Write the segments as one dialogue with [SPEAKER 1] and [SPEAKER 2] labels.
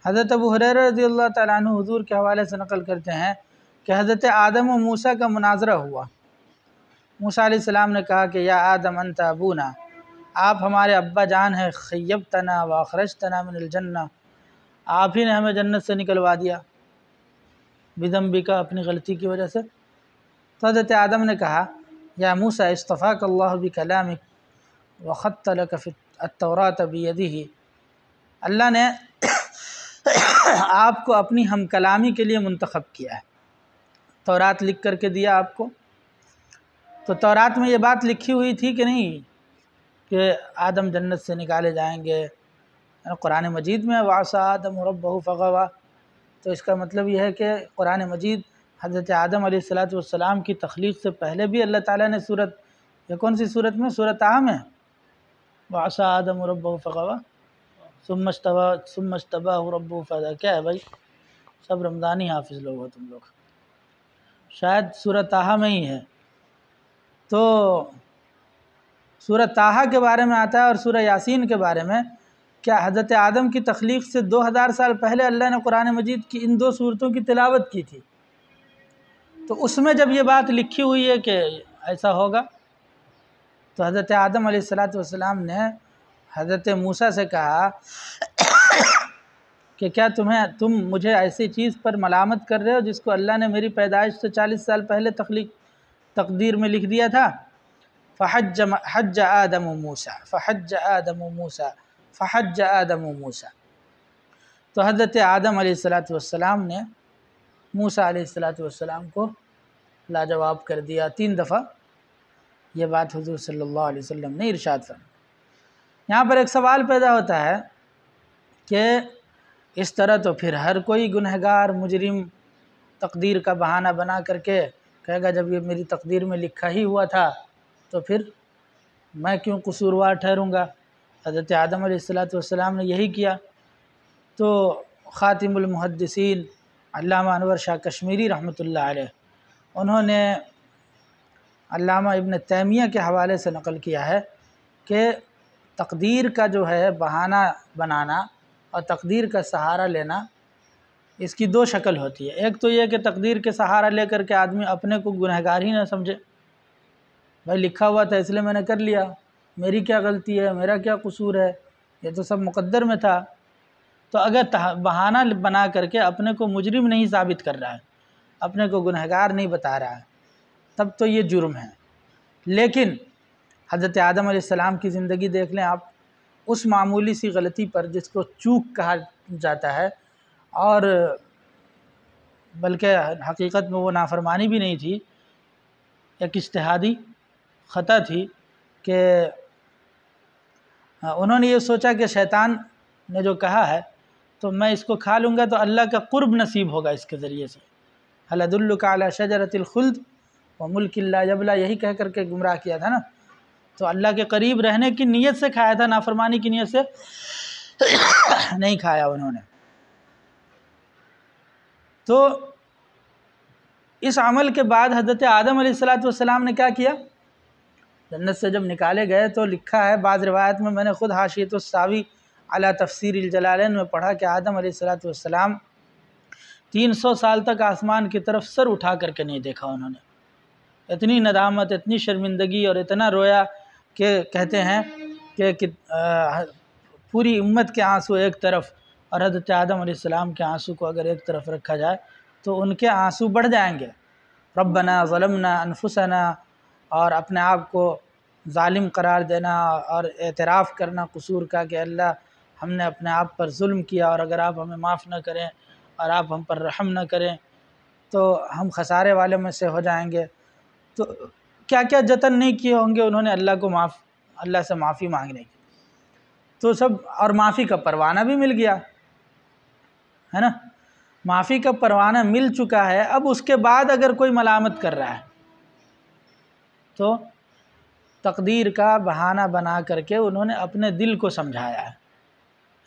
[SPEAKER 1] حضرت ابو ہریرہ رضی اللہ تعالیٰ عنہ حضور کے حوالے سے نقل کرتے ہیں کہ حضرت آدم و موسیٰ کا مناظرہ ہوا۔ موسیٰ علیہ السلام نے کہا کہ یا آدم انت ابونا، آپ ہمارے ابا جان ہیں، خیبتنا واخرجتنا من الجنہ، آپ ہی نے ہمیں جنت سے نکلوا دیا بذنبک، اپنی غلطی کی وجہ سے۔ تو حضرت آدم نے کہا یا موسیٰ اصطفاک اللہ بکلامک وخط لک فی التوراۃ بیدہ، اللہ نے آپ کو اپنی ہم کلامی کے لیے منتخب کیا ہے، تورات لکھ کر کے دیا آپ کو۔ تو تورات میں یہ بات لکھی ہوئی تھی کہ نہیں کہ آدم جنت سے نکالے جائیں گے؟ قرآن مجید میں وعصیٰ آدم ربہ فغویٰ، تو اس کا مطلب یہ ہے کہ قرآن مجید حضرت آدم علیہ السلام کی تخلیق سے پہلے بھی اللہ تعالیٰ نے یہ کون سی صورت میں؟ سورۃ طٰہٰ میں وعصیٰ آدم ربہ فغویٰ ثم اجتباہ ربہ فہدیٰ۔ کیا ہے بھائی، سب رمضانی حافظ لوگ ہو تم لوگ، شاید سورۃ طٰہٰ میں ہی ہے۔ تو سورۃ طٰہٰ کے بارے میں آتا ہے اور سورہ یاسین کے بارے میں، کیا حضرت آدم کی تخلیق سے 2000 سال پہلے اللہ نے قرآن مجید کی ان دو صورتوں کی تلاوت کی تھی۔ تو اس میں جب یہ بات لکھی ہوئی ہے کہ ایسا ہوگا، تو حضرت آدم علیہ السلام نے حضرت موسیٰ سے کہا کہ کیا تم مجھے ایسی چیز پر ملامت کر رہے ہو جس کو اللہ نے میری پیدائش سے 40 سال پہلے تقدیر میں لکھ دیا تھا؟ حج آدم موسیٰ، تو حضرت آدم علیہ السلام نے موسیٰ علیہ السلام کو لاجواب کر دیا 3 دفعہ۔ یہ بات حضور صلی اللہ علیہ وسلم نے ارشاد فرمائی۔ یہاں پر ایک سوال پیدا ہوتا ہے کہ اس طرح تو پھر ہر کوئی گنہگار مجرم تقدیر کا بہانہ بنا کر کے کہے گا جب یہ میری تقدیر میں لکھا ہی ہوا تھا تو پھر میں کیوں قصوروار ٹھہروں گا؟ حضرت آدم علیہ السلام نے یہی کیا۔ تو خاتم المحدثین علامہ انور شاہ کشمیری رحمۃ اللہ علیہ، انہوں نے علامہ ابن تیمیہ کے حوالے سے نقل کیا ہے کہ تقدیر کا جو ہے بہانہ بنانا اور تقدیر کا سہارا لینا، اس کی 2 شکل ہوتی ہے۔ ایک تو یہ کہ تقدیر کے سہارا لے کر کے آدمی اپنے کو گنہگار ہی نہ سمجھے، بھائی لکھا ہوا تھا اس لیے میں نے کر لیا، میری کیا غلطی ہے، میرا کیا قصور ہے، یہ تو سب مقدر میں تھا۔ تو اگر بہانہ بنا کر کے اپنے کو مجرم نہیں ثابت کر رہا ہے، اپنے کو گنہگار نہیں بتا رہا ہے، تب تو یہ جرم ہے۔ لیکن حضرت آدم علیہ السلام کی زندگی دیکھ لیں آپ، اس معمولی سی غلطی پر جس کو چوک کہا جاتا ہے، اور بلکہ حقیقت میں وہ نافرمانی بھی نہیں تھی، ایک اجتہادی خطا تھی کہ انہوں نے یہ سوچا کہ شیطان نے جو کہا ہے تو میں اس کو کھا لوں گا تو اللہ کا قرب نصیب ہوگا اس کے ذریعے سے، هل ادلک علی شجرۃ الخلد وملک لا یبلی، یہی کہہ کر کے گمراہ کیا تھا نا۔ تو اللہ کے قریب رہنے کی نیت سے کھایا تھا، نافرمانی کی نیت سے نہیں کھایا انہوں نے۔ تو اس عمل کے بعد حضرت آدم علیہ السلام نے کیا کیا؟ جنت سے جب نکالے گئے تو لکھا ہے بعض روایت میں نے خود حاشیۃ الساوی علی تفسیر الجلالین میں پڑھا کہ آدم علیہ السلام 300 سال تک آسمان کی طرف سر اٹھا کر کے نہیں دیکھا انہوں نے۔ اتنی ندامت، اتنی شرمندگی اور اتنا رویا کہ کہتے ہیں کہ پوری امت کے آنسو ایک طرف اور حضرت آدم علیہ السلام کے آنسو کو اگر ایک طرف رکھا جائے تو ان کے آنسو بڑھ جائیں گے۔ ربنا ظلمنا انفسنا، اور اپنے آپ کو ظالم قرار دینا اور اعتراف کرنا قصور کا کہ اللہ ہم نے اپنے آپ پر ظلم کیا، اور اگر آپ ہمیں معاف نہ کریں اور آپ ہم پر رحم نہ کریں تو ہم خسارے والے میں سے ہو جائیں گے۔ تو کیا کیا جتن نہیں کیے ہوں گے انہوں نے اللہ سے معافی مانگنے کی، تو سب، اور معافی کا پروانہ بھی مل گیا ہے نا، معافی کا پروانہ مل چکا ہے۔ اب اس کے بعد اگر کوئی ملامت کر رہا ہے تو تقدیر کا بہانہ بنا کر کے انہوں نے اپنے دل کو سمجھایا ہے،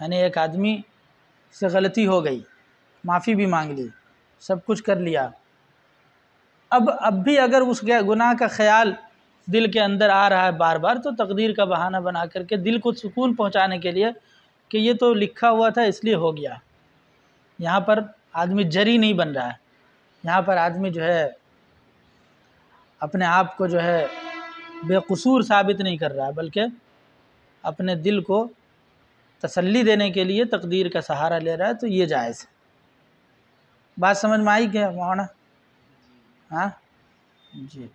[SPEAKER 1] یعنی ایک آدمی سے غلطی ہو گئی، معافی بھی مانگ لی، سب کچھ کر لیا، اب بھی اگر اس گناہ کا خیال دل کے اندر آ رہا ہے بار بار، تو تقدیر کا بہانہ بنا کر کے دل کو سکون پہنچانے کے لیے کہ یہ تو لکھا ہوا تھا اس لیے ہو گیا، یہاں پر آدمی جری نہیں بن رہا ہے، یہاں پر آدمی جو ہے اپنے آپ کو جو ہے بے قصور ثابت نہیں کر رہا ہے، بلکہ اپنے دل کو تسلی دینے کے لیے تقدیر کا سہارا لے رہا ہے، تو یہ جائز ہے۔ بات سمجھ میں آئی کیا مولانا؟ ہاں جی۔